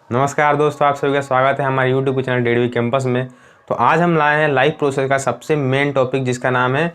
नमस्कार दोस्तों, आप सभी का स्वागत है हमारे YouTube चैनल डेडवी कैंपस में। तो आज हम लाए हैं लाइफ प्रोसेस का सबसे मेन टॉपिक, जिसका नाम है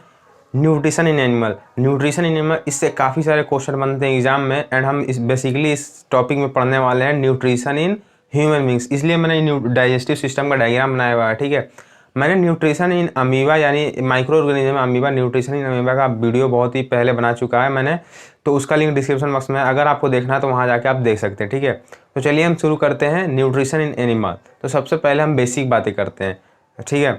nutrition in animal. Nutrition in animal, इससे काफ़ी सारे क्वेश्चन बनते हैं एग्जाम में, एंड हम इस टॉपिक में पढ़ने वाले हैं न्यूट्रिशन इन ह्यूमन बींग्स। इसलिए मैंने डाइजेस्टिव सिस्टम का डायग्राम बनाया हुआ है। ठीक है, मैंने न्यूट्रिशन इन अमीबा यानी micro organism amoeba, nutrition in amoeba का वीडियो बहुत ही पहले बना चुका है मैंने, तो उसका लिंक डिस्क्रिप्शन बॉक्स में है। अगर आपको देखना है तो वहाँ जाके आप देख सकते हैं। ठीक है, तो चलिए हम शुरू करते हैं न्यूट्रिशन इन एनिमल। तो सबसे पहले हम बेसिक बातें करते हैं। ठीक है,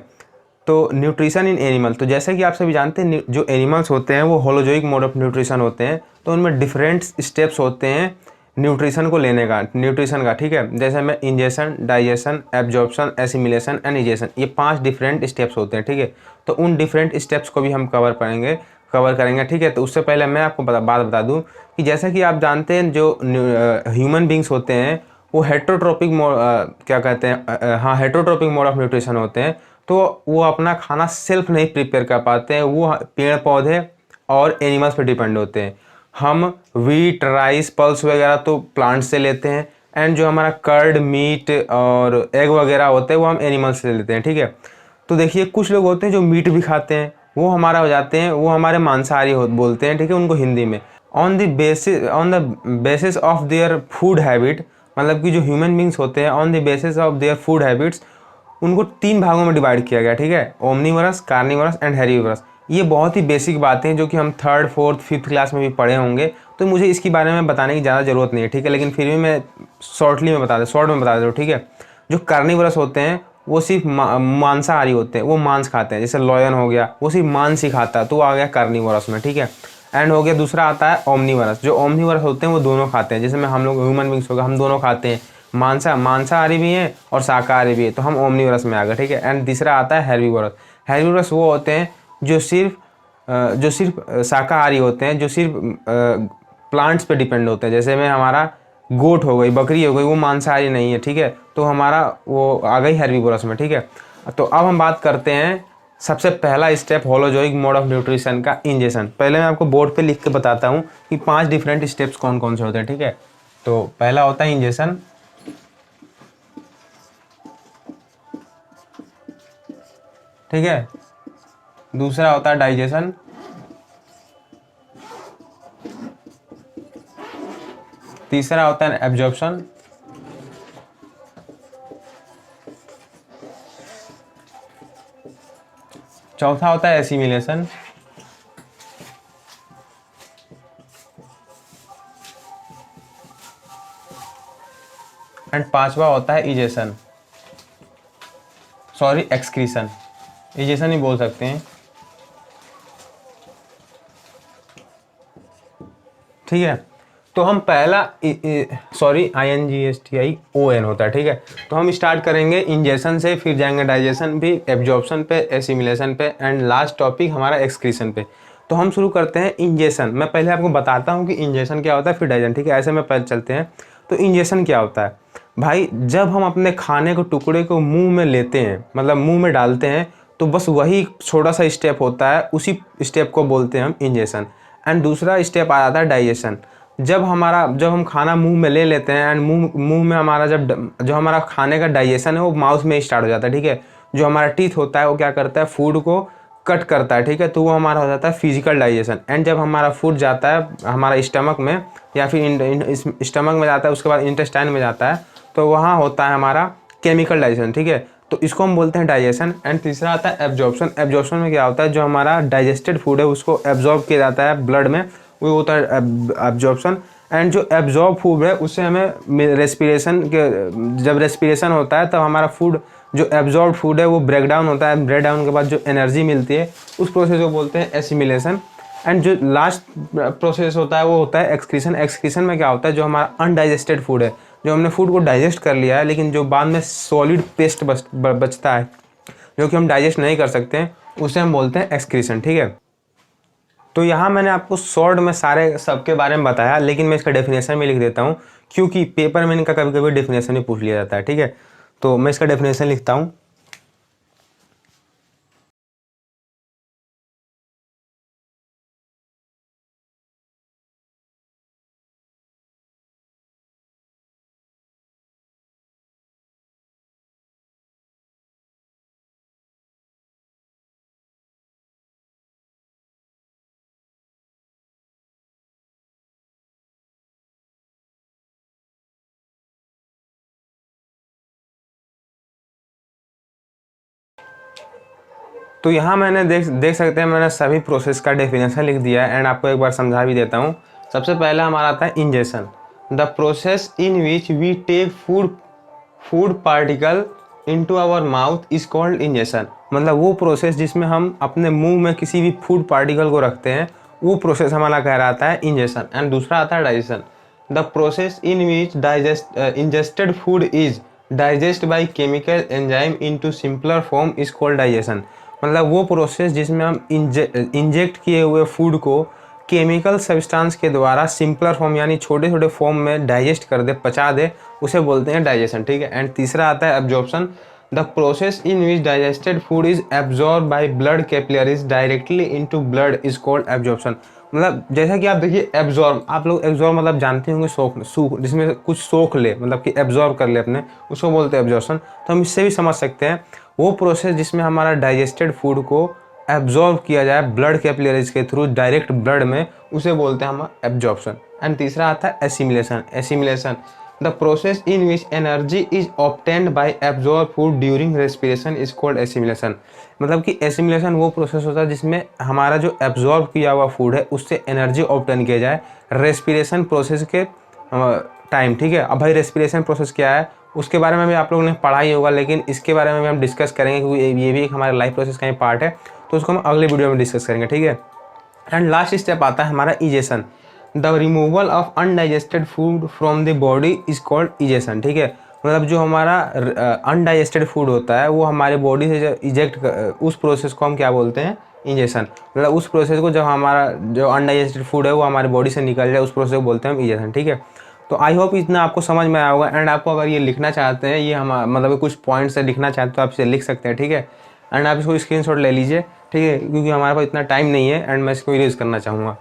तो न्यूट्रिशन इन एनिमल, तो जैसे कि आप सभी जानते हैं जो एनिमल्स होते हैं वो होलोजोइक मोड ऑफ न्यूट्रिशन होते हैं। तो उनमें डिफरेंट स्टेप्स होते हैं न्यूट्रिशन को लेने का, न्यूट्रिशन का। ठीक है, जैसे में ingestion, digestion, absorption, assimilation and egestion, ये 5 डिफरेंट स्टेप्स होते हैं। ठीक है, तो उन डिफरेंट स्टेप्स को भी हम कवर करेंगे। ठीक है, तो उससे पहले मैं आपको बात बता दूं कि जैसा कि आप जानते हैं जो ह्यूमन बींग्स होते हैं वो हेट्रोट्रोपिक मोड, क्या कहते हैं, हाँ, हेट्रोट्रोपिक मोड ऑफ न्यूट्रिशन होते हैं। तो वो अपना खाना सेल्फ नहीं प्रिपेयर कर पाते हैं, वो पेड़ पौधे और एनिमल्स पे डिपेंड होते हैं। हम वीट, राइस, पल्स वगैरह तो प्लांट से लेते हैं, एंड जो हमारा कर्ड, मीट और एग वगैरह होते हैं वो हम एनिमल्स से लेते हैं। ठीक है, तो देखिए कुछ लोग होते हैं जो मीट भी खाते हैं, वो हमारा हो जाते हैं, वो हमारे मांसाहारी बोलते हैं। ठीक है, उनको हिंदी में on the basis of their food habit, मतलब कि जो ह्यूमन बींग्स होते हैं on the basis of their food habits, उनको 3 भागों में डिवाइड किया गया। ठीक है, ओमनीवरस, कार्निवरस एंड हेर्बिवरस। ये बहुत ही बेसिक बातें हैं जो कि हम 3rd, 4th, 5th क्लास में भी पढ़े होंगे, तो मुझे इसके बारे में बताने की ज़्यादा ज़रूरत नहीं है। ठीक है, लेकिन फिर भी मैं शॉर्ट में बता दूँ। ठीक है, जो कार्निवरस होते हैं वो सिर्फ मांसाहारी होते हैं, वो मांस खाते हैं। जैसे लॉयन हो गया, वो सिर्फ मांस ही खाता है, तो वो आ गया कार्निवरस में। ठीक है, एंड हो गया दूसरा आता है ओमनीवरस। जो ओमनीवरस होते हैं वो दोनों खाते हैं, जैसे में हम लोग ह्यूमन बींग्स हो गए, हम दोनों खाते हैं, मांसाहारी भी हैं और शाकाहारी भी है, तो हम ओमनीवरस में आ गए। ठीक है, एंड तीसरा आता है हेर्बिवरस। हेर्बिवरस वो होते हैं जो सिर्फ शाकाहारी होते हैं, जो सिर्फ प्लांट्स पे डिपेंड होते हैं। जैसे में हमारा गोट हो गई, बकरी हो गई, वो मांसाहारी नहीं है। ठीक है, तो हमारा वो आ गई हेर्बिवरस में। ठीक है, तो अब हम बात करते हैं सबसे पहला step holozoic mode of nutrition का, इंजेशन। पहले मैं आपको बोर्ड पे लिख के बताता हूँ कि 5 डिफरेंट स्टेप्स कौन कौन से होते हैं। ठीक है, तो पहला होता है इंजेशन। ठीक है, दूसरा होता है डाइजेशन। तीसरा होता है एब्जॉर्प्शन। चौथा होता है एसिमिलेशन। एंड पांचवा होता है इजेशन, सॉरी एक्सक्रीशन, इजेशन ही बोल सकते हैं। ठीक है, तो हम पहला सॉरी INGESTION होता है। ठीक है, तो हम स्टार्ट करेंगे इंजेशन से, फिर जाएंगे डाइजेशन भी, एब्जॉर्प्शन पे, एसिमिलेशन पे, एंड लास्ट टॉपिक हमारा एक्सक्रीशन पे। तो हम शुरू करते हैं इंजेशन। मैं पहले आपको बताता हूँ कि इंजेशन क्या होता है, फिर डाइजेशन। ठीक है, ऐसे में पहले चलते हैं। तो इंजेशन क्या होता है भाई, जब हम अपने खाने को टुकड़े को मुंह में लेते हैं, मतलब मुंह में डालते हैं, तो बस वही छोटा सा स्टेप होता है, उसी स्टेप को बोलते हैं हम इंजेशन। एंड दूसरा स्टेप आ जाता है डाइजेशन। जब हम खाना मुंह में ले लेते हैं, एंड मुंह में हमारा जो हमारा खाने का डाइजेशन है वो माउथ में स्टार्ट हो जाता है। ठीक है, जो हमारा टीथ होता है वो क्या करता है, फूड को कट करता है। ठीक है, तो वो हमारा हो जाता है फिजिकल डाइजेशन। एंड जब हमारा फूड जाता है हमारा स्टमक में, या फिर स्टमक में जाता है, उसके बाद इंटेस्टाइन में जाता है, तो वहाँ होता है हमारा केमिकल डाइजेशन। ठीक है, तो इसको हम बोलते हैं डाइजेशन। एंड तीसरा आता है एब्जॉर्प्शन। एब्जॉर्प्शन में क्या होता है, जो हमारा डाइजेस्टेड फूड है उसको एब्जॉर्ब किया जाता है ब्लड में, वो होता है एब्जॉर्प्शन। एंड जो एब्जॉर्ब फूड है उससे हमें रेस्पिरेशन के, जब रेस्पिरेशन होता है तब हमारा फूड, जो एब्जॉर्ब फूड है वो ब्रेक डाउन होता है। ब्रेक डाउन के बाद जो एनर्जी मिलती है उस प्रोसेस को बोलते हैं एसिमिलेशन। एंड जो लास्ट प्रोसेस होता है वो होता है एक्सक्रीशन। एक्सक्रीशन में क्या होता है, जो हमारा अनडाइजेस्टेड फूड है, जो हमने फूड को डाइजेस्ट कर लिया है लेकिन जो बाद में सॉलिड पेस्ट बचता है, जो कि हम डाइजेस्ट नहीं कर सकते हैं, उसे हम बोलते हैं एक्सक्रीशन। ठीक है, तो यहाँ मैंने आपको शॉर्ट में सारे सबके बारे में बताया, लेकिन मैं इसका डेफिनेशन में लिख देता हूँ, क्योंकि पेपर में इनका कभी कभी डेफिनेशन भी पूछ लिया जाता है। ठीक है, तो मैं इसका डेफिनेशन लिखता हूँ। तो यहाँ मैंने देख सकते हैं, मैंने सभी प्रोसेस का डेफिनेशन लिख दिया है एंड आपको एक बार समझा भी देता हूँ। सबसे पहला हमारा आता है injection, the process in which we take food particle into our mouth is called injection. मतलब वो प्रोसेस जिसमें हम अपने मुंह में किसी भी फूड पार्टिकल को रखते हैं, वो प्रोसेस हमारा कहलाता है इंजेक्शन। एंड दूसरा आता है digestion, the process in which ingested food is digest by chemical enzyme into simpler form is called digestion. मतलब वो प्रोसेस जिसमें हम इंजेक्ट किए हुए फूड को केमिकल सब्सटेंस के द्वारा सिंपलर फॉर्म यानी छोटे छोटे फॉर्म में डाइजेस्ट कर दे, पचा दे, उसे बोलते हैं डाइजेशन। ठीक है। एंड तीसरा आता है absorption, the process in which digested food is absorb by blood capillaries directly into blood is called absorption. मतलब जैसा कि आप देखिए एब्जॉर्ब, आप लोग एब्जॉर्ब मतलब जानते होंगे, सूख, जिसमें कुछ सोख ले, मतलब कि एब्जॉर्ब कर ले अपने, उसको बोलते हैं एब्जॉर्प्शन। तो हम इससे भी समझ सकते हैं वो प्रोसेस जिसमें हमारा डाइजेस्टेड फूड को एब्जॉर्ब किया जाए ब्लड कैपिलरीज के थ्रू डायरेक्ट ब्लड में, उसे बोलते हैं हम एब्जॉर्प्शन। एंड तीसरा आता है assimilation. Assimilation, the process in which energy is obtained by absorb food during respiration is called assimilation. मतलब कि एसिमिलेशन वो प्रोसेस होता है जिसमें हमारा जो एब्जॉर्ब किया हुआ फूड है उससे एनर्जी ऑब्टेन किया जाए रेस्पिरेशन प्रोसेस के टाइम। ठीक है। अब भाई रेस्पिरेशन प्रोसेस क्या है उसके बारे में भी आप लोगों ने पढ़ा ही होगा, लेकिन इसके बारे में भी हम डिस्कस करेंगे क्योंकि ये भी एक हमारे लाइफ प्रोसेस का ही पार्ट है, तो उसको हम अगले वीडियो में डिस्कस करेंगे। ठीक है। एंड लास्ट स्टेप आता है हमारा egestion, the removal of undigested food from the body is called egestion. ठीक है। मतलब जो हमारा अनडाइजेस्टेड फूड होता है वो हमारे बॉडी से जो इजेक्ट, उस प्रोसेस को हम क्या बोलते हैं, इंजेक्शन। मतलब उस प्रोसेस को जब हमारा जो अनडाइजेस्टेड फूड है वो हमारे बॉडी से निकल जाए, उस प्रोसेस को बोलते हैं हम इंजेक्शन। ठीक है। तो आई होप इतना आपको समझ में आया होगा। एंड आपको अगर ये लिखना चाहते हैं, ये हम मतलब कुछ पॉइंट्स से लिखना चाहते हैं तो आप इसे लिख सकते हैं। ठीक है। एंड आप इसको स्क्रीनशॉट ले लीजिए। ठीक है। क्योंकि हमारे पास इतना टाइम नहीं है एंड मैं इसको इरेज करना चाहूँगा।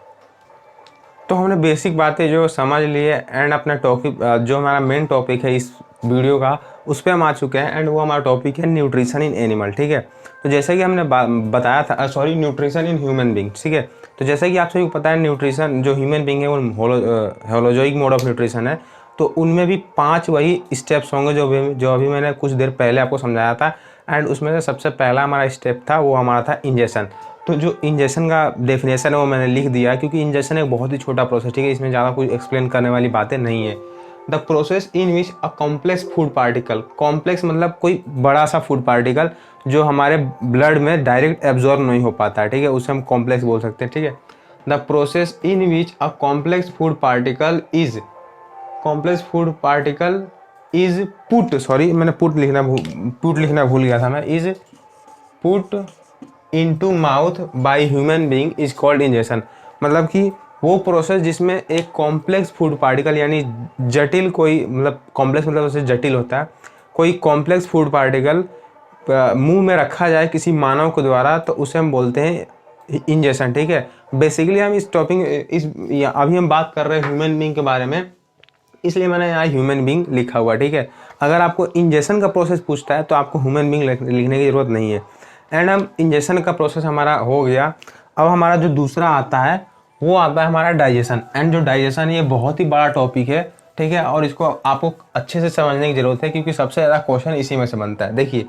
तो हमने बेसिक बातें जो समझ लिए एंड अपना टॉपिक, जो हमारा मेन टॉपिक है इस वीडियो का, उस पर हम आ चुके हैं। एंड वो हमारा टॉपिक है न्यूट्रिशन इन एनिमल। ठीक है। तो जैसा कि हमने बताया था, sorry, nutrition in human being. ठीक है। तो जैसा कि आप सभी को पता है, न्यूट्रिशन जो ह्यूमन बींग है वो होलोजोइक मोड ऑफ न्यूट्रिशन है। तो उनमें भी 5 वही स्टेप्स होंगे जो अभी मैंने कुछ देर पहले आपको समझाया था। एंड उसमें से सबसे पहला हमारा स्टेप था वो हमारा था इंजेक्शन। तो जो इंजेक्शन का डेफिनेशन है वो मैंने लिख दिया क्योंकि इंजेक्शन एक बहुत ही छोटा प्रोसेस। ठीक है। इसमें ज़्यादा कुछ एक्सप्लेन करने वाली बातें नहीं है। The process in which a complex food particle, complex मतलब कोई बड़ा सा फूड पार्टिकल जो हमारे ब्लड में डायरेक्ट एब्जॉर्ब नहीं हो पाता है। ठीक है। उसे हम कॉम्प्लेक्स बोल सकते हैं। ठीक है। The process in which a complex food particle is put, sorry मैंने पुट लिखना भूल गया था मैं, is put into mouth by human being is called injection. मतलब कि वो प्रोसेस जिसमें एक कॉम्प्लेक्स फूड पार्टिकल यानी जटिल कोई, मतलब कॉम्प्लेक्स मतलब उससे जटिल होता है, कोई कॉम्प्लेक्स फूड पार्टिकल मुंह में रखा जाए किसी मानव के द्वारा, तो उसे हम बोलते हैं इंजेक्शन। ठीक है। बेसिकली हम अभी हम बात कर रहे हैं ह्यूमन बीइंग के बारे में, इसलिए मैंने यहाँ ह्यूमन बीइंग लिखा हुआ। ठीक है। अगर आपको इंजेक्शन का प्रोसेस पूछता है तो आपको ह्यूमन बीइंग लिखने की ज़रूरत नहीं है। एंड हम इंजेक्शन का प्रोसेस हमारा हो गया। अब हमारा जो दूसरा आता है वो आता है हमारा डाइजेशन। एंड जो डाइजेशन ये बहुत ही बड़ा टॉपिक है। ठीक है। और इसको आपको अच्छे से समझने की ज़रूरत है क्योंकि सबसे ज़्यादा क्वेश्चन इसी में से बनता है। देखिए,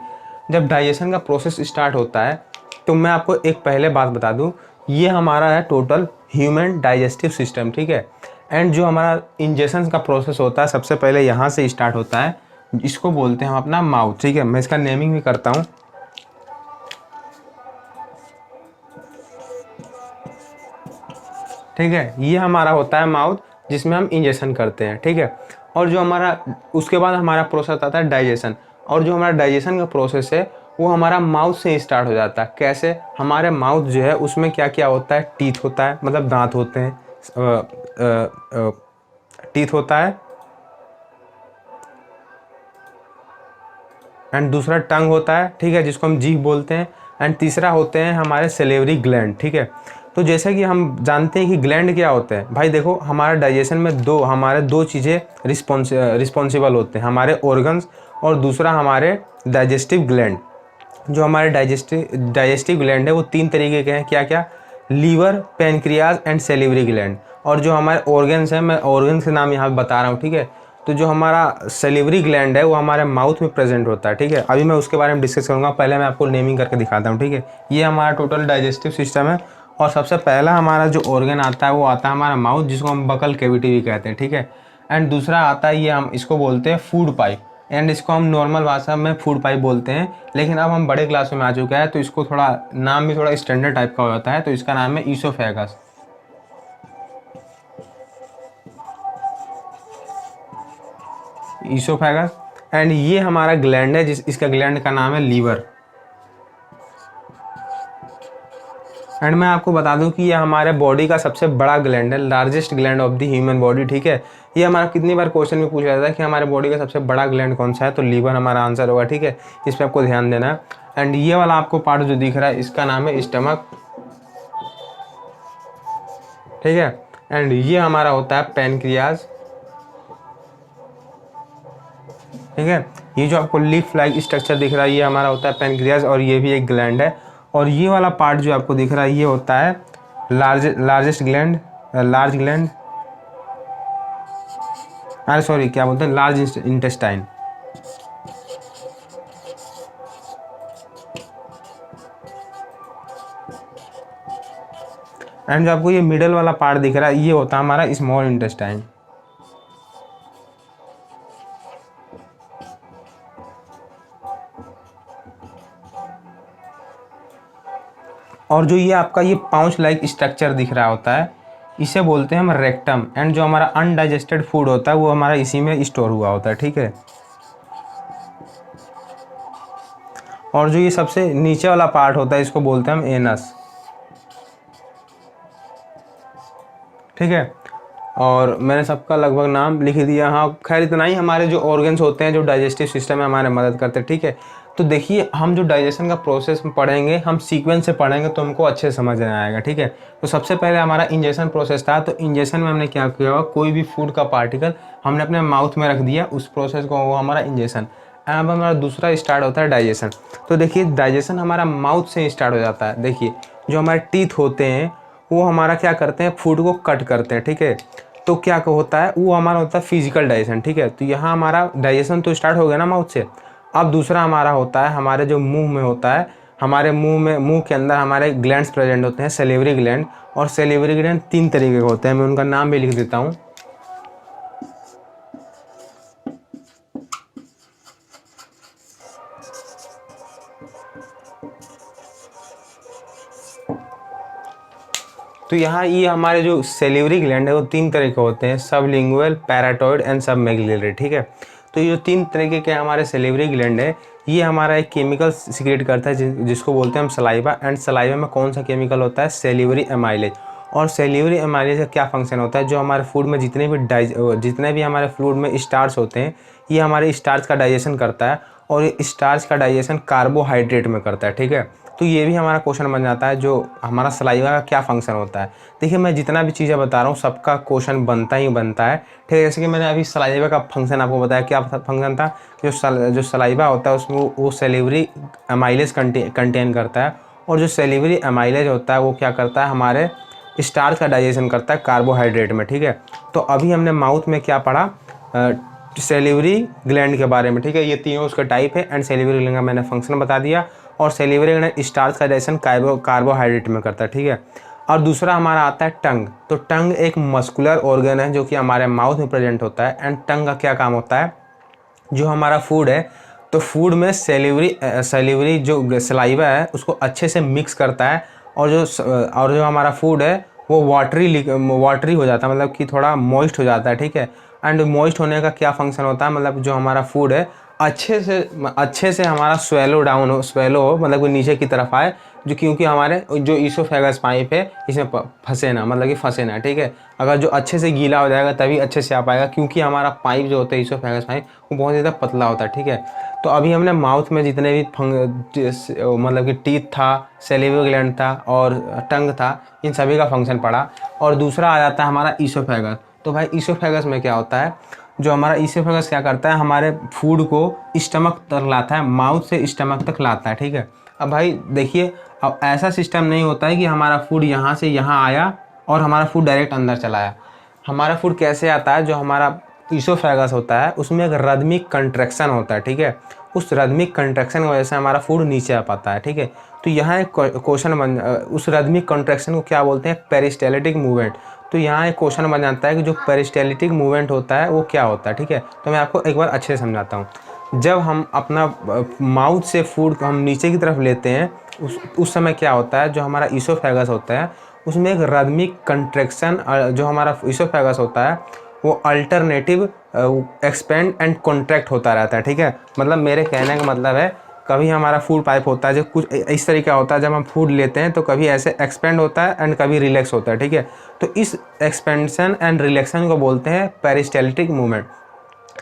जब डाइजेशन का प्रोसेस स्टार्ट होता है तो मैं आपको एक पहले बात बता दूँ, ये हमारा है टोटल ह्यूमन डाइजेस्टिव सिस्टम। ठीक है। एंड जो हमारा इंजेक्शन का प्रोसेस होता है सबसे पहले यहाँ से स्टार्ट होता है, इसको बोलते हैं हम अपना माउथ। ठीक है। मैं इसका नेमिंग भी करता हूँ। ठीक है। ये हमारा होता है माउथ जिसमें हम इंजेक्शन करते हैं। ठीक है। और जो हमारा उसके बाद हमारा प्रोसेस आता है डाइजेशन। और जो हमारा डाइजेशन का प्रोसेस है वो हमारा माउथ से स्टार्ट हो जाता है। कैसे? हमारे माउथ जो है उसमें क्या क्या होता है, टीथ होता है, मतलब दांत होते हैं, टीथ होता है। एंड दूसरा टंग होता है। ठीक है। जिसको हम जीभ बोलते हैं। एंड तीसरा होते हैं हमारे सेलेवरी ग्लैंड। ठीक है। तो जैसा कि हम जानते हैं कि ग्लैंड क्या होते हैं, भाई देखो हमारे डाइजेशन में हमारे दो चीज़ें रिस्पॉन्सिबल होते हैं, हमारे ऑर्गन्स और दूसरा हमारे डाइजेस्टिव ग्लैंड। जो हमारे डाइजेस्टिव ग्लैंड है वो 3 तरीके के हैं। क्या क्या? Liver, pancreas and salivary gland. और जो हमारे ऑर्गन्स हैं, मैं ऑर्गन्स के नाम यहाँ बता रहा हूँ। ठीक है। तो जो हमारा सैलिवरी ग्लैंड है वो हमारे माउथ में प्रेजेंट होता है, ठीक है। अभी मैं उसके बारे में डिस्कस करूँगा, पहले मैं आपको नेमिंग करके दिखाता हूँ, ठीक है। ये हमारा टोटल डाइजेस्टिव सिस्टम है और सबसे पहला हमारा जो ऑर्गन आता है वो आता है हमारा माउथ, जिसको हम बकल कैविटी भी कहते हैं, ठीक है। एंड दूसरा आता है ये हम इसको बोलते हैं फूड पाइप, एंड इसको हम नॉर्मल भाषा में फूड पाइप बोलते हैं, लेकिन अब हम बड़े क्लास में आ चुका है तो इसको थोड़ा नाम भी थोड़ा स्टैंडर्ड टाइप का हो जाता है, तो इसका नाम है ईसोफेगस। ईसोफेगस। एंड ये हमारा ग्लैंड है, इसका ग्लैंड का नाम है लीवर। एंड मैं आपको बता दूं कि ये हमारे बॉडी का सबसे बड़ा ग्लैंड है, largest gland of the human body, ठीक है। ये हमारा कितनी बार क्वेश्चन में पूछा जाता है कि हमारे बॉडी का सबसे बड़ा ग्लैंड कौन सा है, तो लीवर हमारा आंसर होगा, ठीक है। इस पर आपको ध्यान देना है। एंड ये वाला आपको पार्ट जो दिख रहा है इसका नाम है स्टमक, ठीक है। एंड ये हमारा होता है पैनक्रियाज, ठीक है। ये जो आपको लीफ लाइक स्ट्रक्चर दिख रहा है ये हमारा होता है पैनक्रियाज, और ये भी एक ग्लैंड है। और ये वाला पार्ट जो आपको दिख रहा है ये होता है लार्जेस्ट ग्लैंड, लार्ज ग्लैंड, अरे सॉरी क्या बोलते हैं, लार्ज इंटेस्टाइन। एंड जो आपको ये मिडल वाला पार्ट दिख रहा है ये होता है हमारा स्मॉल इंटेस्टाइन। और जो ये आपका ये पाउच लाइक स्ट्रक्चर दिख रहा होता है इसे बोलते हैं हम रेक्टम। एंड जो हमारा अनडाइजेस्टेड फूड होता है वो हमारा इसी में स्टोर हुआ होता है, ठीक है। और जो ये सबसे नीचे वाला पार्ट होता है इसको बोलते हैं हम एनस, ठीक है। और मैंने सबका लगभग नाम लिख दिया। हाँ खैर इतना ही, हमारे जो ऑर्गन्स होते हैं जो डाइजेस्टिव सिस्टम में हमारे मदद करते हैं, ठीक है। तो देखिए हम जो डाइजेशन का प्रोसेस पढ़ेंगे हम सीक्वेंस से पढ़ेंगे तो हमको अच्छे से समझ में आएगा, ठीक है। तो सबसे पहले हमारा इंजेक्शन प्रोसेस था, तो इंजेक्शन में हमने क्या किया, कोई भी फूड का पार्टिकल हमने अपने माउथ में रख दिया, उस प्रोसेस को वो हमारा इंजेक्शन। अब हमारा दूसरा स्टार्ट होता है डाइजेशन। तो देखिए डाइजेशन हमारा माउथ से स्टार्ट हो जाता है। देखिए जो हमारे टीथ होते हैं वो हमारा क्या करते हैं, फूड को कट करते हैं, ठीक है। तो क्या होता है वो हमारा होता है फिजिकल डाइजेशन, ठीक है। तो यहाँ हमारा डाइजेशन तो स्टार्ट हो गया ना माउथ से। अब दूसरा हमारा होता है हमारे जो मुंह में होता है, हमारे मुंह के अंदर हमारे ग्लैंड्स प्रेजेंट होते हैं, सेलिवरी ग्लैंड। और सेलिवरी ग्लैंड 3 तरीके के होते हैं, मैं उनका नाम भी लिख देता हूँ। तो यहाँ ये हमारे जो सेलिवरी ग्लैंड है वो 3 तरह के होते हैं, सबलिंगुअल, पैराटॉइड एंड सबमैग्लिलरी, ठीक है। तो ये जो 3 तरीके के हमारे सेलिवरी ग्लैंड है ये हमारा एक केमिकल सिक्रेट करता है जिसको बोलते हैं हम सलाइवा। एंड सलाइवा में कौन सा केमिकल होता है, सेलिवरी एमाइलेज। और सेलिवरी एमाइलेज का क्या फंक्शन होता है, जो हमारे फूड में जितने भी हमारे फूड में स्टार्च होते हैं ये हमारे स्टार्च का डाइजेशन करता है, और ये स्टार्च का डाइजेशन कार्बोहाइड्रेट में करता है, ठीक है। तो ये भी हमारा क्वेश्चन बन जाता है, जो हमारा सलाइवा का क्या फंक्शन होता है। देखिए मैं जितना भी चीज़ें बता रहा हूँ सबका क्वेश्चन बनता ही बनता है, ठीक है। जैसे कि मैंने अभी सलाइवा का फंक्शन आपको बताया, क्या फंक्शन था, जो सलाइवा होता है उसमें वो सेलिवरी एमाइलेज कंटेन करता है, और जो सेलिवरी एमाइलेज होता है वो क्या करता है, हमारे स्टार्च का डाइजेशन करता है कार्बोहाइड्रेट में, ठीक है। तो अभी हमने माउथ में क्या पढ़ा, सेलिवरी ग्लैंड के बारे में, ठीक है। ये तीनों उसका टाइप है, एंड सेलिवरी ग्लैंड का मैंने फंक्शन बता दिया। और सेलिवरी ग्लैंड स्टार्च का डाइजेशन कार्बोहाइड्रेट में करता है, ठीक है। और दूसरा हमारा आता है टंग। तो टंग एक मस्कुलर ऑर्गन है जो कि हमारे माउथ में प्रेजेंट होता है। एंड टंग का क्या काम होता है, जो हमारा फूड है तो फूड में सेलिवरी जो सलाइवा है उसको अच्छे से मिक्स करता है, और जो हमारा फूड है वो वाटरी हो जाता है, मतलब कि थोड़ा मॉइस्ट हो जाता है, ठीक है। एंड मॉइस्ट होने का क्या फंक्शन होता है, मतलब जो हमारा फूड है अच्छे से हमारा स्वेलो हो, मतलब कि नीचे की तरफ आए, जो क्योंकि हमारे जो ईसोफेगस पाइप है इसमें फंसे ना, मतलब कि फंसे ना, ठीक है। अगर जो अच्छे से गीला हो जाएगा तभी अच्छे से आ पाएगा, क्योंकि हमारा पाइप जो होता है ईसोफेगस पाइप वो बहुत ज़्यादा पतला होता है, ठीक है। तो अभी हमने माउथ में जितने भी मतलब कि टीथ था, सेलिवरी ग्लैंड था और टंग था, इन सभी का फंक्शन पढ़ा। और दूसरा आ जाता है हमारा ईसोफेगस। तो भाई ईसोफेगस में क्या होता है, जो हमारा ईसोफेगस क्या करता है, हमारे फूड को स्टमक तक लाता है, माउथ से स्टमक तक लाता है, ठीक है। अब भाई देखिए अब ऐसा सिस्टम नहीं होता है कि हमारा फूड यहाँ से यहाँ आया और हमारा फूड डायरेक्ट अंदर चला आया। हमारा फूड कैसे आता है, जो हमारा ईसोफेगस होता है उसमें एक रदमिक कंट्रैक्शन होता है, ठीक है। उस रदमिक कंट्रैक्शन की वजह से हमारा फूड नीचे आ पाता है, ठीक है। तो यहाँ एक क्वेश्चन उस रदमिक कंट्रैक्शन को क्या बोलते हैं, पेरिस्टाल्टिक मूवमेंट। तो यहाँ एक क्वेश्चन बन जाता है कि जो पेरिस्टाल्टिक मूवमेंट होता है वो क्या होता है, ठीक है। तो मैं आपको एक बार अच्छे से समझाता हूँ। जब हम अपना माउथ से फूड को हम नीचे की तरफ लेते हैं उस समय क्या होता है, जो हमारा ईसोफेगस होता है उसमें एक रदमिक कंट्रैक्शन, जो हमारा ईसोफेगस होता है वो अल्टरनेटिव एक्सपेंड एंड कॉन्ट्रैक्ट होता रहता है, ठीक है। मतलब मेरे कहने का मतलब है कभी हमारा फूड पाइप होता है जो कुछ इस तरीके का होता है, जब हम फूड लेते हैं तो कभी ऐसे एक्सपेंड होता है एंड कभी रिलैक्स होता है, ठीक है। तो इस एक्सपेंशन एंड रिलैक्सन को बोलते हैं पेरिस्टाल्टिक मूवमेंट।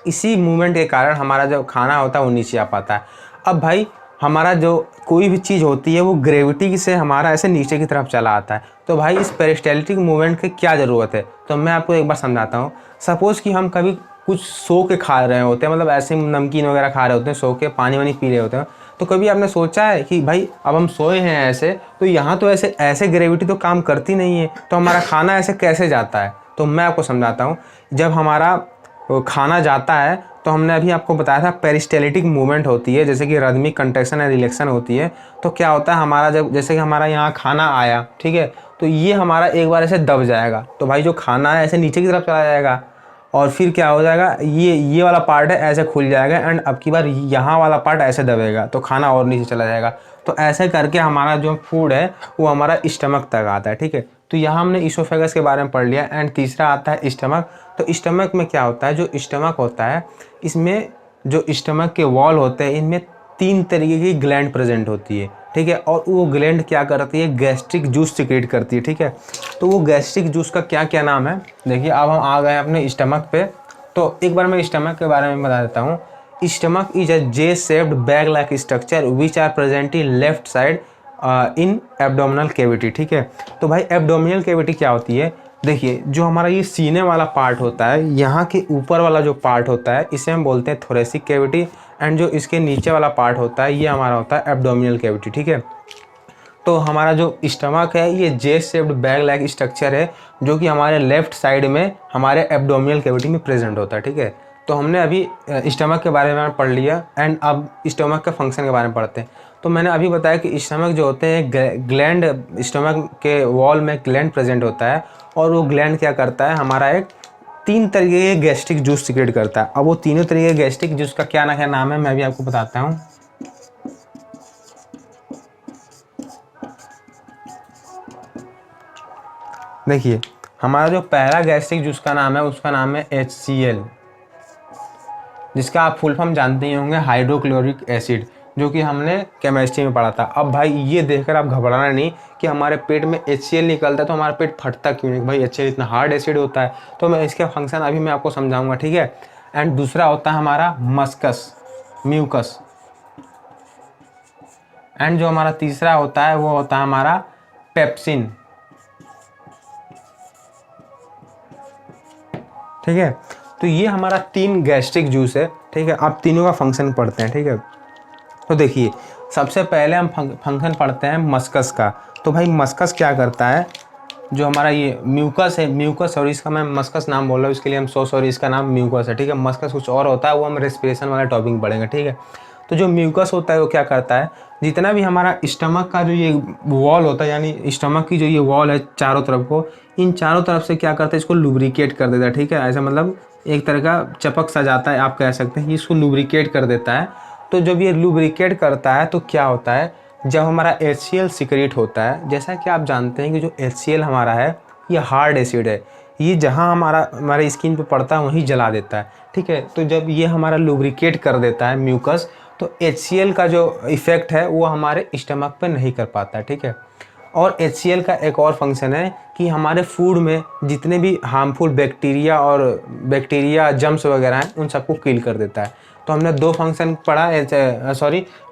इसी मूवमेंट के कारण हमारा जो खाना होता है वो नीचे आ पाता है। अब भाई हमारा जो कोई भी चीज़ होती है वो ग्रेविटी से हमारा ऐसे नीचे की तरफ चला आता है। तो भाई इस पेरिस्टाल्टिक मूवमेंट की क्या ज़रूरत है, तो मैं आपको एक बार समझाता हूँ। सपोज़ कि हम कभी कुछ सो के खा रहे होते हैं, मतलब ऐसे नमकीन वगैरह खा रहे होते हैं, सो के पानी वानी पी रहे होते हैं। तो कभी आपने सोचा है कि भाई अब हम सोए हैं ऐसे, तो यहाँ तो ऐसे ऐसे ग्रेविटी तो काम करती नहीं है, तो हमारा खाना ऐसे कैसे जाता है। तो मैं आपको समझाता हूँ। जब हमारा खाना जाता है तो हमने अभी आपको बताया था पेरिस्टाल्टिक मूवमेंट होती है, जैसे कि रदमिक कंट्रैक्शन या रिलैक्शन होती है। तो क्या होता है हमारा, जब जैसे कि हमारा यहाँ खाना आया, ठीक है, तो ये हमारा एक बार ऐसे दब जाएगा, तो भाई जो खाना है ऐसे नीचे की तरफ चला जाएगा और फिर क्या हो जाएगा, ये वाला पार्ट है ऐसे खुल जाएगा एंड अब की बार यहाँ वाला पार्ट ऐसे दबेगा तो खाना और नीचे चला जाएगा। तो ऐसे करके हमारा जो फूड है वो हमारा स्टमक तक आता है, ठीक है। तो यहाँ हमने ईसोफेगस के बारे में पढ़ लिया एंड तीसरा आता है स्टमक। तो स्टमक में क्या होता है, जो स्टमक होता है इसमें जो स्टमक के वॉल होते हैं इनमें 3 तरीके की ग्लैंड प्रेजेंट होती है, ठीक है। और वो ग्लैंड क्या करती है, गैस्ट्रिक जूस सिक्रेट करती है, ठीक है। तो वो गैस्ट्रिक जूस का क्या क्या नाम है, देखिए अब हम आ गए अपने स्टमक पे। तो एक बार मैं स्टमक के बारे में बता देता हूँ। Stomach is a J shaped bag like structure which are present in left side in abdominal cavity, ठीक है। तो भाई एब्डोमिनल कैविटी क्या होती है, देखिए जो हमारा ये सीने वाला पार्ट होता है, यहाँ के ऊपर वाला जो पार्ट होता है इसे हम बोलते हैं थोरेसिक कैविटी एंड जो इसके नीचे वाला पार्ट होता है ये हमारा होता है एब्डोमिनल कैविटी, ठीक है। तो हमारा जो स्टमक है ये जे शेप्ड बैग लाइक स्ट्रक्चर है जो कि हमारे लेफ्ट साइड में हमारे एब्डोमिनल कैविटी में प्रेजेंट होता है, ठीक है। तो हमने अभी स्टमक के बारे में पढ़ लिया एंड अब स्टमक के फंक्शन के बारे में पढ़ते हैं। तो मैंने अभी बताया कि स्टमक जो होते हैं ग्लैंड, स्टमक के वॉल में ग्लैंड प्रेजेंट होता है और वो ग्लैंड क्या करता है, हमारा एक 3 तरीके के गैस्ट्रिक जूस सिक्रेट करता है। अब वो तीनों तरीके के गैस्ट्रिक जूस का क्या नाम है मैं भी आपको बताता हूँ। देखिए हमारा जो पहला गैस्ट्रिक जूस का नाम है उसका नाम है HCl, जिसका आप फुल फॉर्म जानते ही होंगे, हाइड्रोक्लोरिक एसिड, जो कि हमने केमिस्ट्री में पढ़ा था। अब भाई ये देखकर आप घबराना नहीं कि हमारे पेट में HCl निकलता है तो हमारा पेट फटता क्यों नहीं, भाई HCl इतना हार्ड एसिड होता है। तो मैं इसके फंक्शन अभी मैं आपको समझाऊंगा, ठीक है। एंड दूसरा होता है हमारा मस्कस, म्यूकस। एंड जो हमारा तीसरा होता है वो होता है हमारा पेप्सिन, ठीक है। तो ये हमारा 3 गैस्ट्रिक जूस है, ठीक है। आप तीनों का फंक्शन पढ़ते हैं, ठीक है। तो देखिए सबसे पहले हम फंक्शन पढ़ते हैं मस्कस का। तो भाई मस्कस क्या करता है, जो हमारा ये म्यूकस है, म्यूकस, और इसका मैं मस्कस नाम बोल रहा हूँ इसके लिए हम सॉरी, इसका नाम म्यूकस है, ठीक है। मस्कस कुछ और होता है, वो हम रेस्पिरेशन वाला टॉपिक पढ़ेंगे, ठीक है। तो जो म्यूकस होता है वो क्या करता है, जितना भी हमारा स्टमक का जो ये वॉल होता है, यानी स्टमक की जो ये वॉल है चारों तरफ को, इन चारों तरफ से क्या करता है, इसको लुब्रिकेट कर देता है, ठीक है। ऐसा मतलब एक तरह का चपक सा जाता है, आप कह सकते हैं, इसको लुब्रिकेट कर देता है। तो जब ये लुब्रिकेट करता है तो क्या होता है, जब हमारा HCl सिक्रेट होता है, जैसा कि आप जानते हैं कि जो HCl हमारा है ये हार्ड एसिड है, ये जहाँ हमारे स्किन पे पड़ता है वहीं जला देता है, ठीक है। तो जब ये हमारा लुब्रिकेट कर देता है म्यूकस, तो HCl का जो इफ़ेक्ट है वो हमारे स्टमक पे नहीं कर पाता है, ठीक है। और HCl का एक और फंक्शन है कि हमारे फूड में जितने भी हार्मफुल बैक्टीरिया जम्स वगैरह हैं उन सबको किल कर देता है। तो हमने 2 फंक्शन पढ़ा,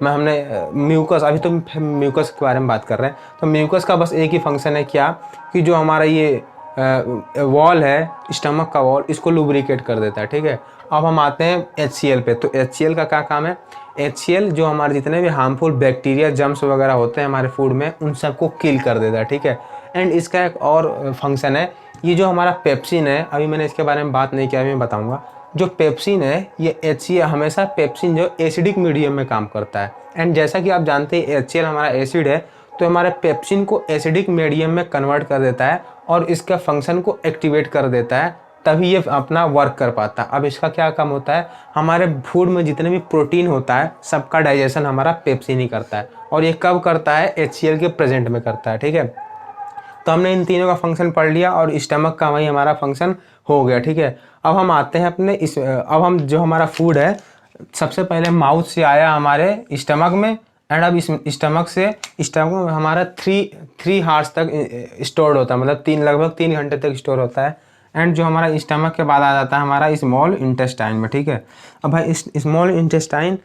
हमने म्यूकस, अभी तो म्यूकस के बारे में बात कर रहे हैं। तो म्यूकस का बस एक ही फंक्शन है, क्या कि जो हमारा ये वॉल है स्टमक का वॉल, इसको लुब्रिकेट कर देता है, ठीक है। अब हम आते हैं HCl पे। तो HCl का क्या काम है, HCl जो हमारे जितने भी हार्मफुल बैक्टीरिया जम्स वगैरह होते हैं हमारे फूड में उन सबको किल कर देता है, ठीक है। एंड इसका एक और फंक्शन है, ये जो हमारा पेप्सिन है, अभी मैंने इसके बारे में बात नहीं किया, अभी मैं बताऊंगा। जो पेप्सिन है ये HCl हमेशा पेप्सिन जो एसिडिक मीडियम में काम करता है। एंड जैसा कि आप जानते हैं HCl हमारा एसिड है, तो हमारे पेप्सिन को एसिडिक मीडियम में कन्वर्ट कर देता है और इसका फंक्शन को एक्टिवेट कर देता है, तभी ये अपना वर्क कर पाता है। अब इसका क्या काम होता है, हमारे फूड में जितने भी प्रोटीन होता है सबका डाइजेशन हमारा पेप्सिन ही करता है, और ये कब करता है, HCl के प्रेजेंट में करता है। ठीक है, तो हमने इन तीनों का फंक्शन पढ़ लिया और स्टमक का वही हमारा फंक्शन हो गया। ठीक है, अब हम आते हैं अपने अब हम जो हमारा फूड है सबसे पहले माउथ से आया हमारे स्टमक में, एंड अब इस स्टमक में हमारा थ्री हार्स तक स्टोर्ड होता है, मतलब लगभग 3 घंटे तक स्टोर होता है। एंड जो हमारा स्टमक के बाद आ जाता है हमारा स्मॉल इंटेस्टाइन में। ठीक है, अब भाई small intestine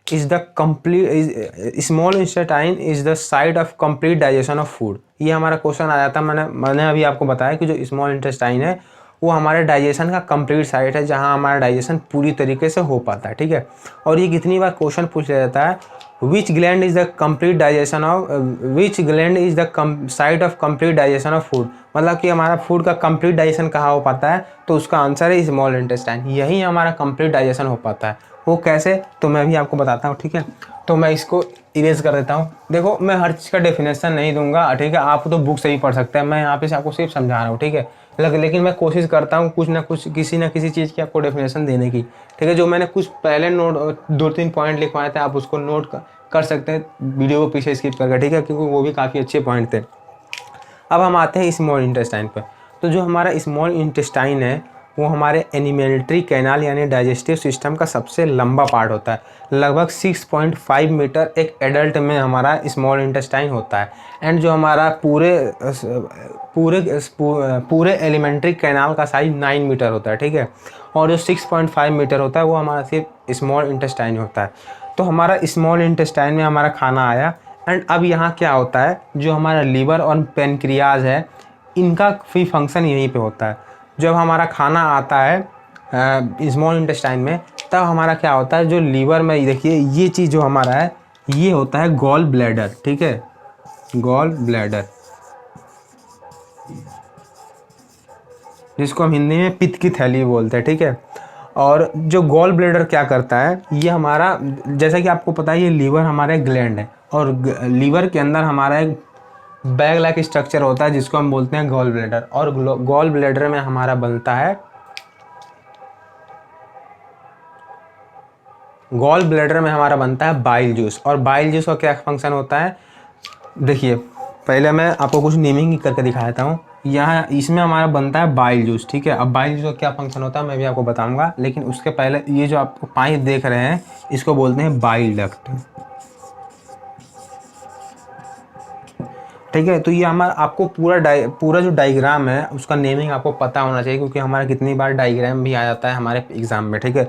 is the complete small intestine is the site of complete digestion of food. ये हमारा क्वेश्चन आ जाता है। मैंने अभी आपको बताया कि जो स्मॉल इंटेस्टाइन है वो हमारे डाइजेशन का कंप्लीट साइट है, जहां हमारा डाइजेशन पूरी तरीके से हो पाता है। ठीक है, और ये कितनी बार क्वेश्चन पूछ लिया जाता है, विच gland is the complete digestion of which gland is the site of complete digestion of food, मतलब कि हमारा फूड का कंप्लीट डाइजेशन कहाँ हो पाता है, तो उसका आंसर है स्मॉल इंटेस्टाइन। यही हमारा कंप्लीट डाइजेशन हो पाता है। वो कैसे, तो मैं भी आपको बताता हूँ। ठीक है, तो मैं इसको इरेज कर देता हूँ। देखो मैं हर चीज़ का डेफिनेशन नहीं दूंगा, ठीक है, आप तो बुक से ही पढ़ सकते हैं, मैं यहाँ पे आपको सिर्फ समझा रहा हूँ। ठीक है, लेकिन मैं कोशिश करता हूँ कुछ ना कुछ किसी ना किसी चीज़ की आपको डेफिनेशन देने की। ठीक है, जो मैंने कुछ पहले नोट 2-3 पॉइंट लिखवाए थे, आप उसको नोट कर सकते हैं वीडियो को पीछे स्किप करके। ठीक है, क्योंकि वो भी काफ़ी अच्छे पॉइंट थे। अब हम आते हैं स्मॉल इंटेस्टाइन पे। तो जो हमारा स्मॉल इंटेस्टाइन है वो हमारे एलिमेंट्री कैनाल यानी डाइजेस्टिव सिस्टम का सबसे लंबा पार्ट होता है। लगभग 6.5 मीटर एक एडल्ट में हमारा स्मॉल इंटेस्टाइन होता है। एंड जो हमारा पूरे एलिमेंट्री कैनाल का साइज 9 मीटर होता है। ठीक है, और जो 6.5 मीटर होता है वो हमारा सिर्फ स्मॉल इंटेस्टाइन होता है। तो हमारा स्मॉल इंटेस्टाइन में हमारा खाना आया। एंड अब यहाँ क्या होता है, जो हमारा लीवर और पेनक्रियाज है इनका भी फंक्शन यहीं पे होता है। जब हमारा खाना आता है स्मॉल इंटेस्टाइन में, तब हमारा क्या होता है, जो लीवर में देखिए ये चीज़ जो हमारा है ये होता है गॉल ब्लैडर। ठीक है, गॉल ब्लैडर, जिसको हम हिंदी में पित्त की थैली बोलते हैं। ठीक है, और जो गॉल ब्लैडर क्या करता है, ये हमारा जैसा कि आपको पता है ये लीवर हमारा ग्लैंड है, और लीवर के अंदर हमारा एक बैग लाइक स्ट्रक्चर होता है जिसको हम बोलते हैं गॉल ब्लैडर। और गॉल ब्लैडर में हमारा बनता है बाइल जूस। और बाइल जूस का क्या फंक्शन होता है, देखिए पहले मैं आपको कुछ नेमिंग करके दिखा देता हूँ। यहाँ इसमें हमारा बनता है बाइल जूस। ठीक है, अब बाइल जूस का क्या फंक्शन होता है मैं भी आपको बताऊंगा, लेकिन उसके पहले ये जो आपको पाइप देख रहे हैं इसको बोलते हैं बाइल डक्ट। ठीक है, तो ये हमारा आपको पूरा जो डायग्राम है उसका नेमिंग आपको पता होना चाहिए, क्योंकि हमारा कितनी बार डायग्राम भी आ जाता है हमारे एग्जाम में। ठीक है,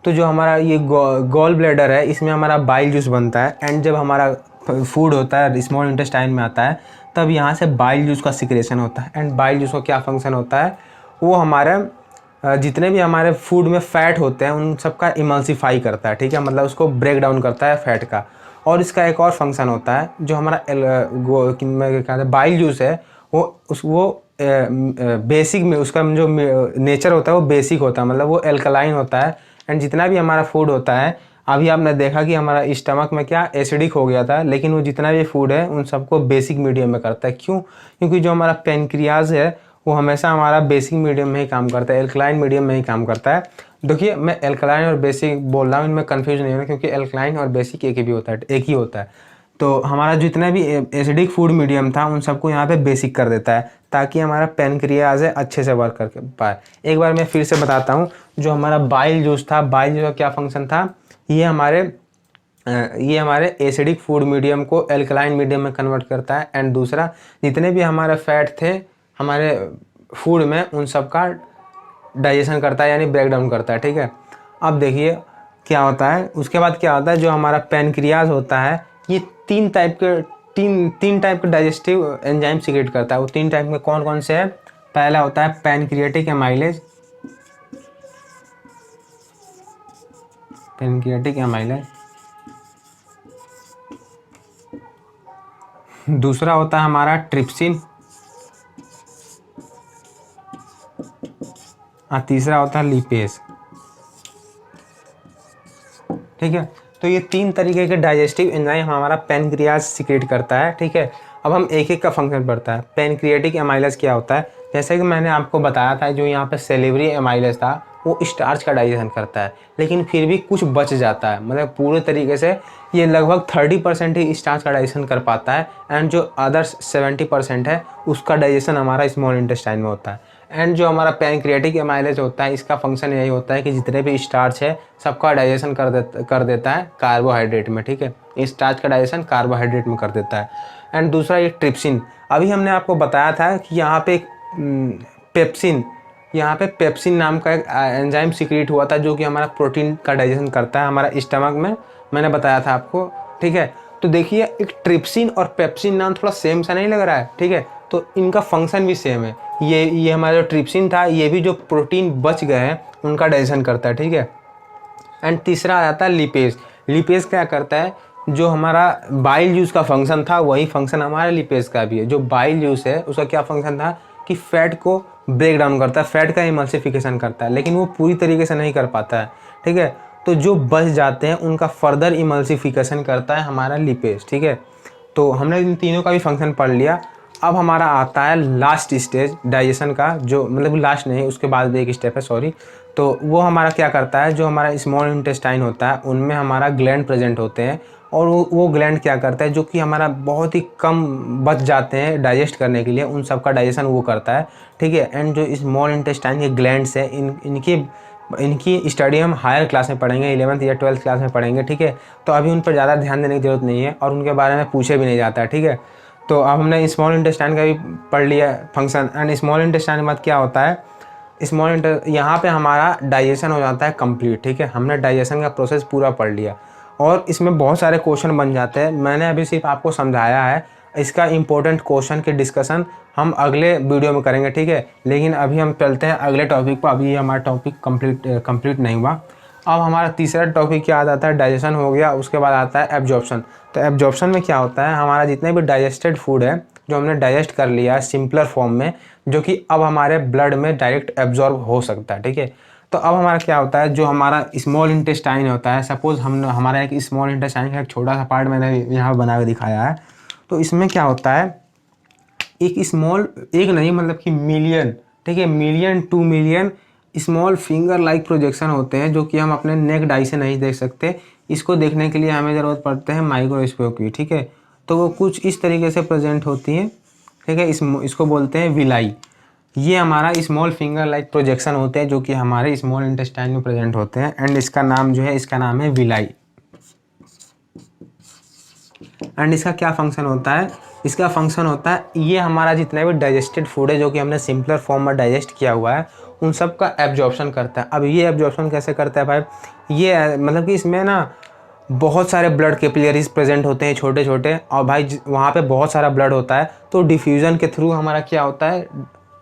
तो जो हमारा ये गॉल ब्लैडर है इसमें हमारा बाइल जूस बनता है। एंड जब हमारा फूड होता है स्मॉल इंटेस्टाइन में आता है, तब यहाँ से बाइल जूस का सिक्रेशन होता है। एंड बाइल जूस का क्या फंक्शन होता है, वो हमारे जितने भी हमारे फूड में फ़ैट होते हैं उन सबका इमल्सीफाई करता है। ठीक है, मतलब उसको ब्रेक डाउन करता है फैट का। और इसका एक और फंक्शन होता है, जो हमारा बाइल जूस है वो बेसिक में उसका जो नेचर होता है वो बेसिक होता है, मतलब वो एल्कलाइन होता है। एंड जितना भी हमारा फूड होता है, अभी आपने देखा कि हमारा स्टमक में क्या एसिडिक हो गया था, लेकिन वो जितना भी फूड है उन सबको बेसिक मीडियम में करता है। क्यों, क्योंकि जो हमारा पेनक्रियाज है वो हमेशा हमारा बेसिक मीडियम में ही काम करता है, एल्कलाइन मीडियम में ही काम करता है। देखिए मैं एल्कलाइन और बेसिक बोल रहा हूँ, इनमें कन्फ्यूज नहीं होना, क्योंकि एल्कलाइन और बेसिक एक ही होता है। तो हमारा जितना भी एसिडिक फूड मीडियम था उन सबको यहाँ पे बेसिक कर देता है, ताकि हमारा पेनक्रियाज है अच्छे से वर्क कर पाए। एक बार मैं फिर से बताता हूँ, जो हमारा बाइल जूस था, बाइल जूस का क्या फंक्शन था, ये हमारे एसिडिक फूड मीडियम को एल्कलाइन मीडियम में कन्वर्ट करता है। एंड दूसरा, जितने भी हमारे फैट थे हमारे फूड में उन सब का डाइजेशन करता है, यानी ब्रेक डाउन करता है। ठीक है, अब देखिए क्या होता है, उसके बाद क्या होता है, जो हमारा पेनक्रियाज होता है ये तीन टाइप के डाइजेस्टिव एंजाइम सीक्रेट करता है। वो 3 टाइप के कौन कौन से है, पहला होता है पैनक्रियाटिक एमाइलेज, दूसरा होता है हमारा ट्रिप्सिन, और तीसरा होता है लिपेज। ठीक है। तो ये 3 तरीके के डाइजेस्टिव एंजाइम हमारा पैनक्रियाज सिक्रेट करता है, ठीक है। अब हम एक एक का फंक्शन पढ़ता है। पैनक्रियाटिक एमाइलेज क्या होता है, जैसे कि मैंने आपको बताया था, जो यहाँ पे सेलेवरी एमाइलेज था वो स्टार्च का डाइजेशन करता है, लेकिन फिर भी कुछ बच जाता है, मतलब पूरे तरीके से ये लगभग 30% ही स्टार्च का डाइजेशन कर पाता है, एंड जो अदर 70% है उसका डाइजेशन हमारा स्मॉल इंटेस्टाइन में होता है। एंड जो हमारा पैनक्रियाटिक एमाइलेज होता है, इसका फंक्शन यही होता है कि जितने भी स्टार्च है सबका डाइजेशन कर देता है कार्बोहाइड्रेट में, ठीक है। स्टार्च का डाइजेशन कार्बोहाइड्रेट में कर देता है। एंड दूसरा ये ट्रिप्सिन, अभी हमने आपको बताया था कि यहाँ पे पेप्सिन, यहाँ पे पेप्सिन नाम का एक एंजाइम सिक्रीट हुआ था जो कि हमारा प्रोटीन का डाइजेशन करता है हमारा स्टमक में, मैंने बताया था आपको, ठीक है। तो देखिए एक ट्रिप्सिन और पेप्सिन नाम थोड़ा सेम सा नहीं लग रहा है, ठीक है। तो इनका फंक्शन भी सेम है। ये हमारा जो ट्रिप्सिन था ये भी जो प्रोटीन बच गए हैं उनका डाइजेशन करता है, ठीक है। एंड तीसरा आ जाता है लिपेज। लिपेज क्या करता है, जो हमारा बाइल जूस का फंक्शन था वही फंक्शन हमारा लिपेज का भी है। जो बाइल जूस है उसका क्या फंक्शन था कि फैट को ब्रेक डाउन करता है, फैट का इमल्सिफिकेशन करता है, लेकिन वो पूरी तरीके से नहीं कर पाता है, ठीक है। तो जो बच जाते हैं उनका फर्दर इमल्सिफिकेशन करता है हमारा लिपेज, ठीक है। तो हमने इन तीनों का भी फंक्शन पढ़ लिया। अब हमारा आता है लास्ट स्टेज डाइजेशन का, जो मतलब लास्ट नहीं, उसके बाद एक स्टेप है, सॉरी। तो वो हमारा क्या करता है, जो हमारा स्मॉल इंटेस्टाइन होता है उनमें हमारा ग्लैंड प्रेजेंट होते हैं, और वो ग्लैंड क्या करता है, जो कि हमारा बहुत ही कम बच जाते हैं डाइजेस्ट करने के लिए, उन सब का डाइजेशन वो करता है, ठीक है। एंड जो स्मॉल इंटेस्टाइन के ग्लैंड्स है इनकी स्टडी हम हायर क्लास में पढ़ेंगे, 11th या 12th क्लास में पढ़ेंगे, ठीक है। तो अभी उन पर ज़्यादा ध्यान देने की जरूरत नहीं है और उनके बारे में पूछे भी नहीं जाता है, ठीक है। तो अब हमने स्मॉल इंटेस्टाइन का भी पढ़ लिया फंक्शन। एंड स्मॉल इंटेस्टाइन के बाद क्या होता है, यहाँ पे हमारा डाइजेशन हो जाता है कंप्लीट, ठीक है। हमने डाइजेशन का प्रोसेस पूरा पढ़ लिया और इसमें बहुत सारे क्वेश्चन बन जाते हैं। मैंने अभी सिर्फ आपको समझाया है, इसका इंपॉर्टेंट क्वेश्चन की डिस्कशन हम अगले वीडियो में करेंगे, ठीक है। लेकिन अभी हम चलते हैं अगले टॉपिक पर। अभी हमारा टॉपिक कंप्लीट नहीं हुआ। अब हमारा तीसरा टॉपिक क्या आ जाता है, डाइजेशन हो गया, उसके बाद आता है एब्जॉर्प्शन। तो एब्जॉर्प्शन में क्या होता है, हमारा जितने भी डाइजेस्टेड फूड है जो हमने डाइजेस्ट कर लिया है सिंपलर फॉर्म में, जो कि अब हमारे ब्लड में डायरेक्ट एब्जॉर्ब हो सकता है, ठीक है। तो अब हमारा क्या होता है, जो हमारा स्मॉल इंटेस्टाइन होता है, सपोज हमारा एक स्मॉल इंटेस्टाइन का एक छोटा सा पार्ट मैंने यहाँ बना के दिखाया है। तो इसमें क्या होता है, एक नहीं मतलब कि मिलियन, ठीक है, million 2 million small finger like projection होते हैं, जो कि हम अपने नेक डाई से नहीं देख सकते। इसको देखने के लिए हमें ज़रूरत पड़ते हैं माइक्रोस्कोप की, ठीक है। तो वो कुछ इस तरीके से प्रेजेंट होती हैं, ठीक है। इसको बोलते हैं विलाई। ये हमारा स्मॉल फिंगर लाइक प्रोजेक्शन होते हैं जो कि हमारे स्मॉल इंटेस्टाइन में प्रेजेंट होते हैं। एंड इसका नाम है विलाई। एंड इसका क्या फंक्शन होता है, इसका फंक्शन होता है ये हमारा जितना भी डाइजेस्टेड फूड है जो कि हमने सिंपलर फॉर्म में डाइजेस्ट किया हुआ है उन सब का एब्जॉर्प्शन करता है। अब ये एब्जॉर्प्शन कैसे करता है भाई, ये मतलब कि इसमें ना बहुत सारे ब्लड कैपिलरीज प्रेजेंट होते हैं छोटे छोटे, और भाई वहाँ पे बहुत सारा ब्लड होता है, तो डिफ्यूज़न के थ्रू हमारा क्या होता है,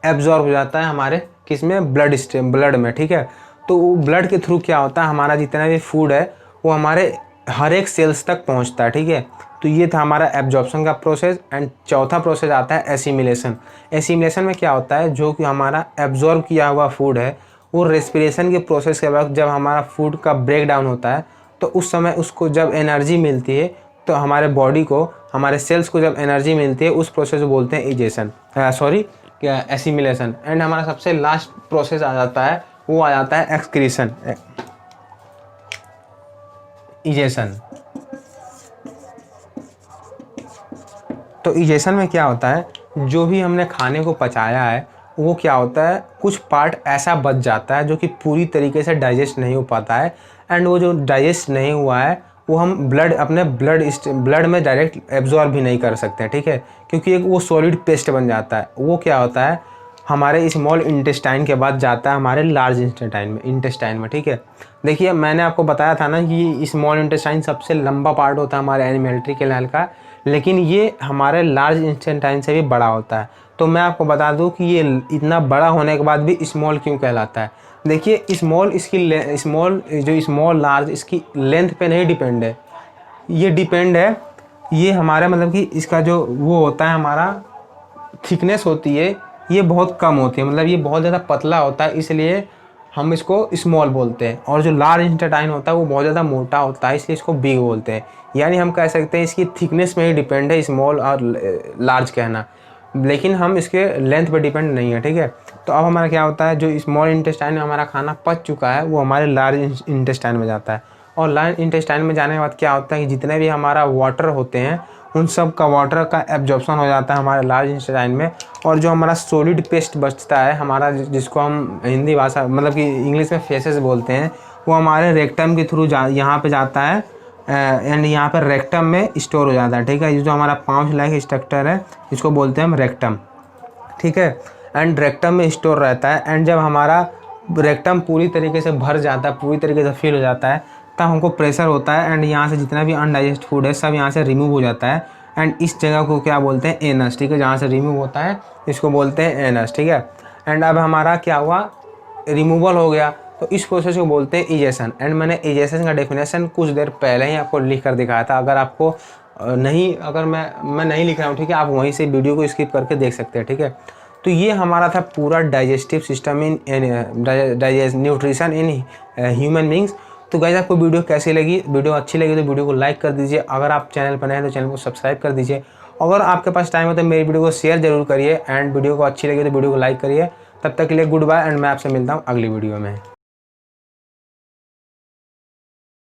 एब्जॉर्ब हो जाता है हमारे किसमें, ब्लड में, ठीक है। तो ब्लड के थ्रू क्या होता है, हमारा जितना भी फूड है वो हमारे हर एक सेल्स तक पहुंचता है, ठीक है। तो ये था हमारा एब्जॉर्प्शन का प्रोसेस। एंड चौथा प्रोसेस आता है एसिमिलेशन। एसिमिलेशन में क्या होता है, जो कि हमारा एब्जॉर्ब किया हुआ फूड है वो रेस्पिरेशन के प्रोसेस के वक्त जब हमारा फूड का ब्रेक डाउन होता है तो उस समय उसको जब एनर्जी मिलती है, तो हमारे बॉडी को, हमारे सेल्स को जब एनर्जी मिलती है उस प्रोसेस को बोलते हैं एसिमिलेशन। एंड हमारा सबसे लास्ट प्रोसेस आ जाता है, वो आ जाता है एक्सक्रीशन, इजेशन। तो इजेशन में क्या होता है, जो भी हमने खाने को पचाया है वो क्या होता है, कुछ पार्ट ऐसा बच जाता है जो कि पूरी तरीके से डाइजेस्ट नहीं हो पाता है। एंड वो जो डाइजेस्ट नहीं हुआ है वो हम अपने ब्लड में डायरेक्ट एब्जॉर्ब भी नहीं कर सकते, ठीक है, क्योंकि एक वो सॉलिड पेस्ट बन जाता है। वो क्या होता है, हमारे स्मॉल इंटेस्टाइन के बाद जाता है हमारे लार्ज इंटेस्टाइन में, ठीक है। देखिए मैंने आपको बताया था ना कि स्मॉल इंटेस्टाइन सबसे लंबा पार्ट होता है हमारे एनिमल कैनाल का, लेकिन ये हमारे लार्ज इंटेस्टाइन से भी बड़ा होता है। तो मैं आपको बता दूं कि ये इतना बड़ा होने के बाद भी स्मॉल क्यों कहलाता है। देखिए स्मॉल लार्ज इसकी लेंथ पे नहीं डिपेंड है, ये डिपेंड है, ये हमारा मतलब कि इसका जो वो होता है हमारा थिकनेस होती है ये बहुत कम होती है, मतलब ये बहुत ज़्यादा पतला होता है, इसलिए हम इसको स्मॉल बोलते हैं, और जो लार्ज इंटेस्टाइन होता है वो बहुत ज़्यादा मोटा होता है, इसलिए इसको बिग बोलते हैं। यानी हम कह सकते हैं इसकी थिकनेस में ही डिपेंड है स्मॉल और लार्ज कहना, लेकिन हम इसके लेंथ पे डिपेंड नहीं है, ठीक है। तो अब हमारा क्या होता है, जो स्मॉल इंटेस्टाइन में हमारा खाना पच चुका है वो हमारे लार्ज इंटेस्टाइन में जाता है, और लार्ज इंटेस्टाइन में जाने के बाद क्या होता है कि जितने भी हमारा वाटर होते हैं उन सब का वाटर का एब्जॉर्प्शन हो जाता है हमारे लार्ज इंटेस्टाइन में, और जो हमारा सॉलिड पेस्ट बचता है हमारा, जिसको हम हिंदी भाषा मतलब कि इंग्लिश में फेसेस बोलते हैं, वो हमारे रेक्टम के थ्रू यहाँ पे जाता है, एंड यहाँ पर रेक्टम में स्टोर हो जाता है, ठीक है। ये जो हमारा पाउच लाइक स्ट्रक्चर है इसको बोलते हैं हम रेक्टम, ठीक है। एंड रेक्टम में स्टोर रहता है, एंड जब हमारा रेक्टम पूरी तरीके से भर जाता है, पूरी तरीके से फिल हो जाता है, तब हमको प्रेशर होता है, एंड यहाँ से जितना भी अनडाइजेस्ट फूड है सब यहाँ से रिमूव हो जाता है, एंड इस जगह को क्या बोलते हैं, एनस, ठीक है। जहाँ से रिमूव होता है इसको बोलते हैं एनस, ठीक है। एंड अब हमारा क्या हुआ, रिमूवल हो गया, तो इस प्रोसेस को बोलते हैं इजेशन। एंड मैंने इजेशन का डेफिनेशन कुछ देर पहले ही आपको लिख कर दिखाया था, अगर आपको नहीं, अगर मैं नहीं लिख रहा हूँ, ठीक है, आप वहीं से वीडियो को स्किप करके देख सकते हैं, ठीक है। तो ये हमारा था पूरा digestive system in nutrition in human beings. तो गाइस आपको वीडियो कैसी लगी, वीडियो अच्छी लगी तो वीडियो को लाइक कर दीजिए, अगर आप चैनल पर नए हैं तो चैनल को सब्सक्राइब कर दीजिए, अगर आपके पास टाइम हो तो मेरी वीडियो को शेयर जरूर करिए, एंड वीडियो को अच्छी लगी तो वीडियो को लाइक करिए। तब तक के लिए गुड बाय, एंड मैं आपसे मिलता हूँ अगली वीडियो में।